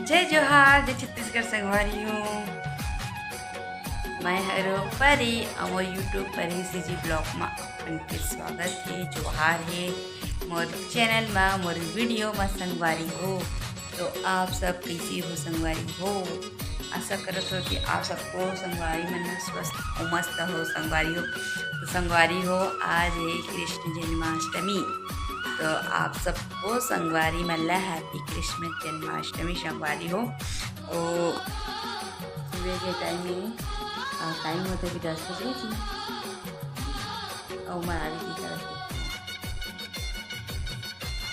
जय जोहार, जय छत्तीसगढ़ संगवारी हूँ। मैं हरो परी और यूट्यूब पर ही सीजी ब्लॉग में आपके स्वागत है। जोहार है मोर चैनल में, मोर वीडियो में संगवारी हो। तो आप सब कैसी हो संगवारी हो? आशा करत हो कि आप सबको संगवारी मन स्वस्थ और मस्त हो संगवारी हो। तो संगवारी हो, आज है कृष्ण जन्माष्टमी। तो आप सबको संगवारी मल्ला हैप्पी कृष्ण जन्माष्टमी संगवारी हो। तो सुबह के टाइम होता है कि 10 बजे थी और मैं आगे की तरफ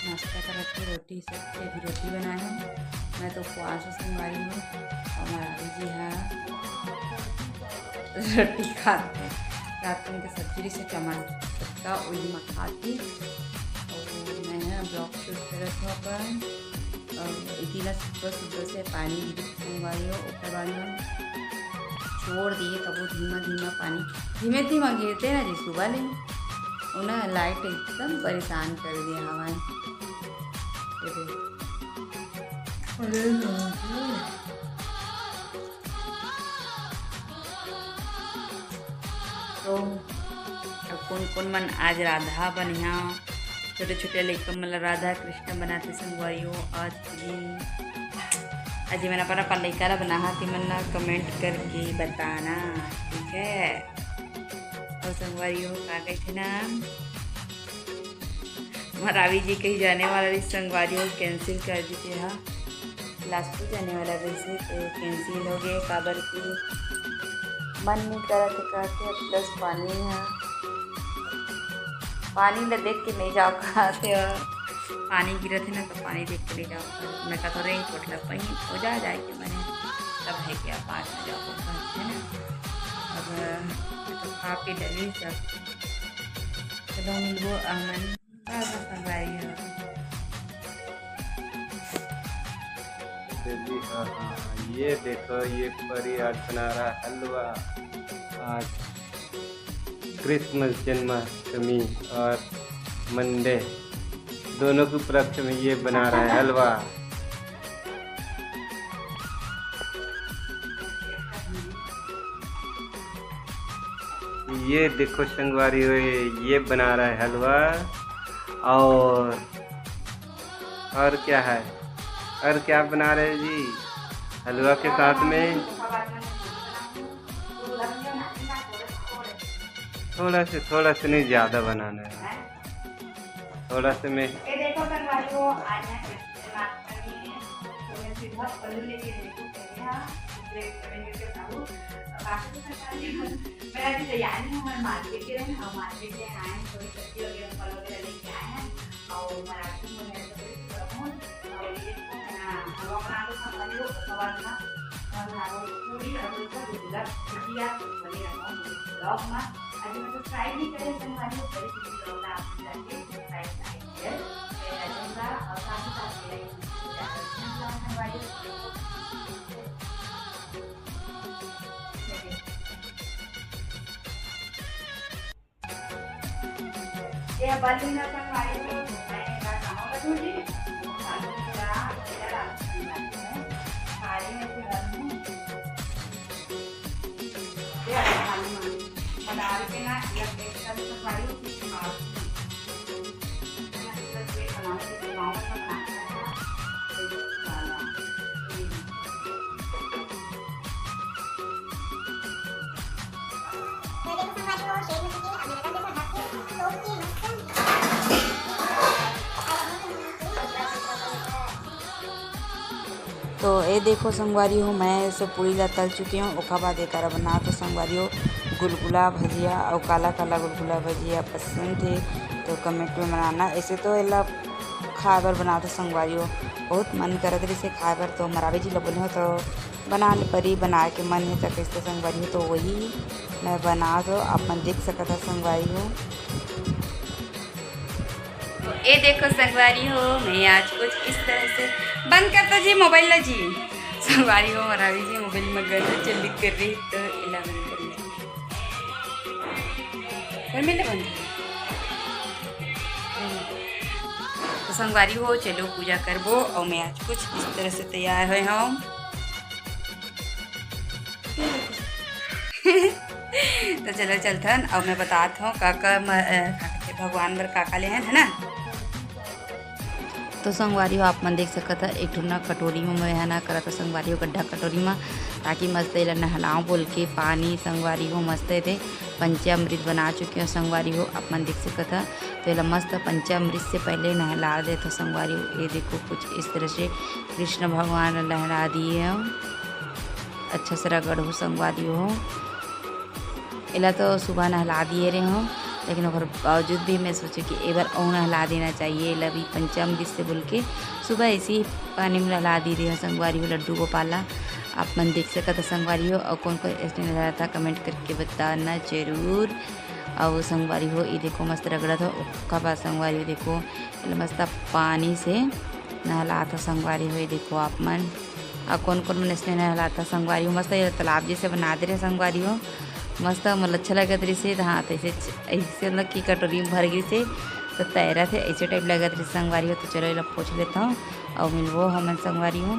नाश्ता कर रखी, रोटी सब्जी अभी रोटी बनाए हूँ। मैं तो उपवास संगवारी हूँ और महारानी जी हाँ रोटी खाते हैं। रात में सब्जी से टमाटर का उली में खाती और मैं ब्लॉग शूट करत हूँ अपन। इतना सुबह से पानी संगवारी हो उतरवारी हम छोड़ दिए, तब वो धीमा धीमा पानी धीमे गिरते ना जी सुबह ले उन्हें लाइट एकदम परेशान कर दिया हमारे। तो कौन कौन मन आज राधा बनिया, छोटे छोटे लड़का मतलब राधा कृष्ण बनाते संगवारी हो। आज मैंने अपना लड़का बना थी, मैंने कमेंट करके बताना, ठीक है? और संगवारी हो का कही थे ना मरावी जी कहीं जाने वाला रही संगवारी हो, कैंसिल कर दीजिए। हाँ लास्ट को जाने वाला रही से तो कैंसिल हो गए। काबर की मन नहीं करा थे कहते प्लस पानी है, पानी ल देख के नहीं जाओ खाते पानी गिरा थे ना तो पानी देख के नहीं जाओ। मैं कहता रेंग कोट लग पाई हो जाए कि मैंने तब है क्या 5 में जाओ है ना। अब तो खा पी डली सब चलो मिलबो अमन संगवारी हो। ये देखो ये परी आज बना रहा हलवा। आज क्रिसमस जन्माष्टमी और मंडे दोनों के उपलक्ष्य में ये बना रहा है हलवा। ये देखो संगवारी हो, ये बना रहा है हलवा। और क्या है, और क्या बना रहे हैं जी हलवा के साथ में? थोड़ा से नहीं ज़्यादा बनाना है, थोड़ा से में। ये बाली ना संगवारी हो, मैं का काम करूँगी डाल के ना तो ये देखो संगवारी हो, मैं सब पूरी ला तल चुकी हूँ। उसके बाद एक बना तो संगवारी हो गुलगुला भजिया और काला काला गुलगुला भजिया पसंद थे तो कमेंट में बनाना। ऐसे तो एला खाए बर बना तो संगवारी हो बहुत मन करत रही से खाए बर, तो मरावी जी बोले हो तो बना ले परी, बना के मन है तो कैसे संगवारी हो तो वही मैं बना दो अपन देख सकता था संगवारी हो। ये देखो संगवारी हो, मैं आज कुछ इस तरह से बंद करता जी मोबाइल ला जी। संगवारी हो मरावी जी मोबाइल में गंदा चल कर रही तो इला बंद कर बंद संगवारी हो चलो पूजा करबो और मैं आज कुछ इस तरह से तैयार हुए हम। तो चलो चलथन और मैं बताता हूँ काका भगवान बर काका ले है ना। तो संगवारी हो आप मन देख सकत है एक ठुना कटोरी में मैं है ना करा तो संगवारी हो गड्ढा कटोरी में ताकि मस्त इला नहलाओ बोल के पानी संगवारी हो मस्त थे पंचामृत बना चुके हो संगवारी हो आप मन देख सकत है। तो इला मस्त पंचामृत से पहले नहला दे तो संगवारी हो ये देखो कुछ इस तरह से कृष्ण भगवान नहला दिए हो अच्छा से रगड़ हो संगवारी हो। इला तो सुबह नहला दिए रहे हो लेकिन और बावजूद भी मैं सोची कि एक बार और नहला देना चाहिए। लभी पंचामृत से बोल के सुबह इसी पानी में नहला दी रही हो संगवारी हो लड्डू गोपाला आप मन देख सकते संगवारी हो। और कौन कौन ऐसे नहलाया था कमेंट करके बताना जरूर। और संगवारी हो ये देखो मस्त रगड़ा था उसका बाद संगवारी हो देखो मस्त पानी से नहला था संगवारी हो ये देखो आप मन। और कौन कौन मन इसने नहला था संगवारी हो मस्त तालाब जैसे बना दे रहे संगवारी हो मस्त मतलब अच्छा लगा तरी से हाँ तो ऐसे मतलब कि कटोरी में भर गई से तो तैरा थे ऐसे टाइप लगा तरी संगवारी हो। तो चलो ये पूछ लेता हूँ और मिलवो हम संगवारी हूँ।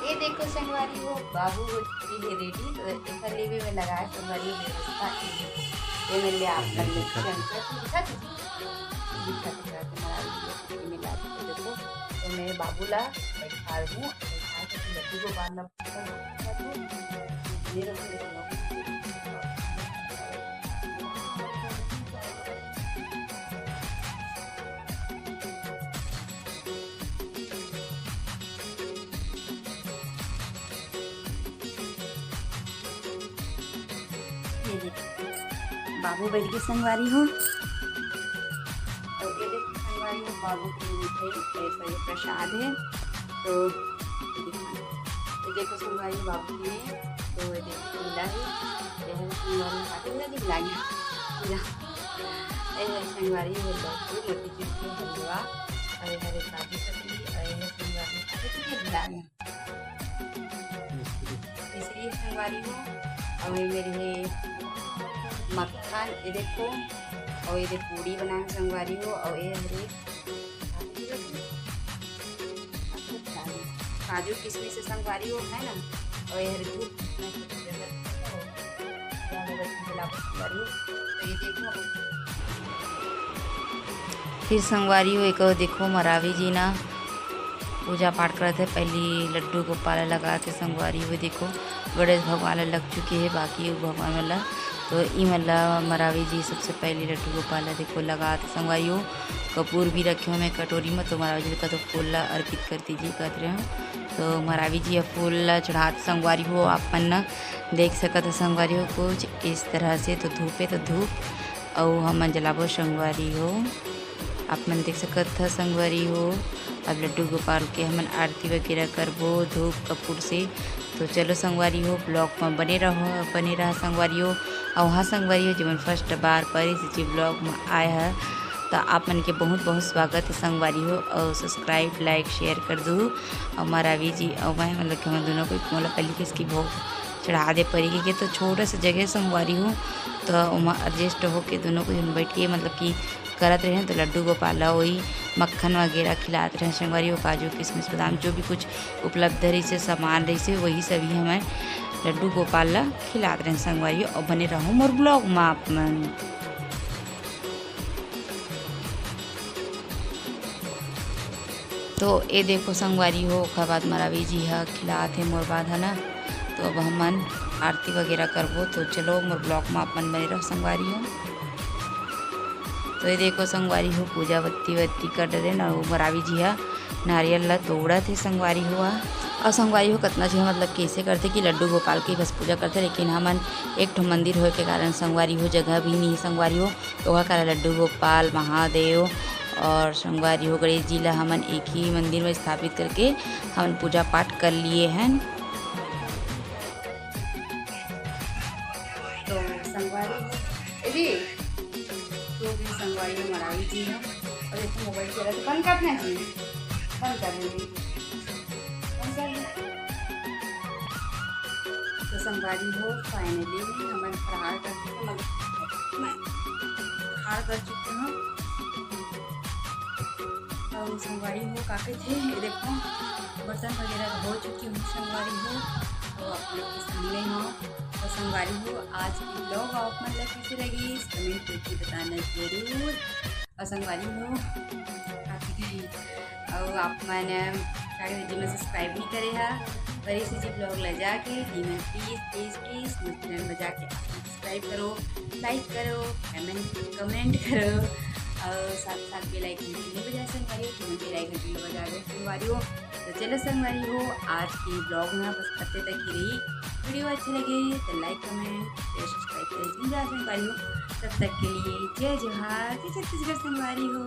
ये देखो संगवारी हो बाबू हो चुकी है रेडी तो एक लेवे में लगाया संगवारी हो व्यवस्था ये मिल लिया आप देखो तो मैं बाबूला बैठा हूँ लड्डू को बांधना बाबू बैठ के संगवारी हो और ये देखो संगवारी हो बाबू की मिठाई ऐसा ये प्रसाद है। तो ये देखो संगवारी बाबू के लिए तो ये देखो मिला है यह संगवारी काटे ना दिख लगा ये संगवारी हो लड्डू मोती चूर के हलवा और ये हरे काजू कतली और ये संगवारी काटे के दिलाया इसलिए संगवारी हो। और ये मेरे मक्खन ये देखो और ये पूड़ी बनाए संगवारी हो और ये हरे काजू किशमिश से संगवारी हो है ना और ये हरे दूध तो ये देखो फिर संगवारी हो एक देखो मरावी जी ना पूजा पाठ करते पहली लड्डू गोपाल लगा थे संगवारी हो देखो गणेश भगवान लग चुके हैं बाकी भगवान वाला तो ई मल्ला मरावी जी सबसे पहले लड्डू गोपाल देखो लगा थे संगवारी हो। कपूर भी रखे हो मैं कटोरी में तो मरावी जी का तो फूल अर्पित कर दीजिए कहते रहे हो। तो मरावी जी फूल चढ़ाते संगवारी हो आप मन देख सकते संगवारी हो कुछ इस तरह से तो धूप है तो धूप और हम जलाबो संगवारी हो आप मन देख सकते संगवारी हो। अब लड्डू गोपाल के हम आरती वगैरह करबो धूप कपूर से। तो चलो संगवारी हो ब्लॉग में बने रहा संगवारी हो। और वहाँ संगवारी हो जब फर्स्ट बार परिसी ब्लॉग में आया है तो आप मन के बहुत बहुत स्वागत है संगवारी हो। और सब्सक्राइब लाइक शेयर कर दो और मरावी जी और मैं मतलब कि हम दोनों को मतलब पहले किसकी भोग चढ़ा दे पड़ी के तो छोटा सा जगह संगवारी हो तो वहाँ एडजस्ट हो के दोनों को बैठ के मतलब कि करत रहे तो लड्डू गोपाल वही मक्खन वगैरह खिलाते रहे संगवारी हो काजू किशमिश बादाम जो भी कुछ उपलब्ध रही से सामान रही से वही सभी हमें लड्डू गोपाल खिलाते रहे संगवारी और बने रहो मोर ब्लॉग में आप मन। तो ये देखो संगवारी हो ओखर बाद मरावी जी है खिलाते मोर बाद है ना। तो अब हमन आरती वगैरह करबो तो चलो मोर ब्लॉग में आप मन बने रहो संगवारी हो। तो ये देखो संगवारी हो पूजा बत्ती कर डरे ना मरावी जी है नारियल ला तोड़ा थे संगवारी हुआ। और संगवारी हो कितना जो मतलब कैसे करते कि लड्डू गोपाल की बस पूजा करते लेकिन हमन एक ठो मंदिर हो के कारण संगवारी हो जगह भी नहीं संगवारी हो तो वह कारण लड्डू गोपाल महादेव और संगवारी हो गणेश जी ला हमन एक ही मंदिर में स्थापित करके हमन पूजा पाठ कर लिए हैं। तो संगवारी संगवारी मरावी जी है और देखो मोबाइल चला तो बंद करना चाहिए बंद कर देंगे तो संगवारी हो फाइनली हम फरार कर चुके हैं फरार कर चुके हैं। और संगवारी हो काके थे ये देखो बर्तन वगैरह हो चुकी हूँ संगवारी हो तो आप लोग के सामने हो। तो संगवारी हो आज की ब्लॉग आप मतलब कैसे लगी कमेंट करके बताना जरूर। और संगवारी हो काफ़ी और आप मैंने जी में सब्सक्राइब नहीं करे है बड़ी सी जी ब्लॉग ले जाके जी में प्लीज़ चैनल में जाके सब्सक्राइब करो, लाइक करो, कमेंट करो और साथ साथ बेल आइकन भी बजा संगवारी हो तो बेल आइकन भी बजा दो संगवारी हो। तो चलो संगवारी हो आज की ब्लॉग में बस करते तक ही रही। वीडियो अच्छी लगे तो लाइक कमेंट शेयर सब्सक्राइब करें संगवारी हो। तब तक के लिए जय जोहार, जय छत्तीसगढ़ संगवारी हो।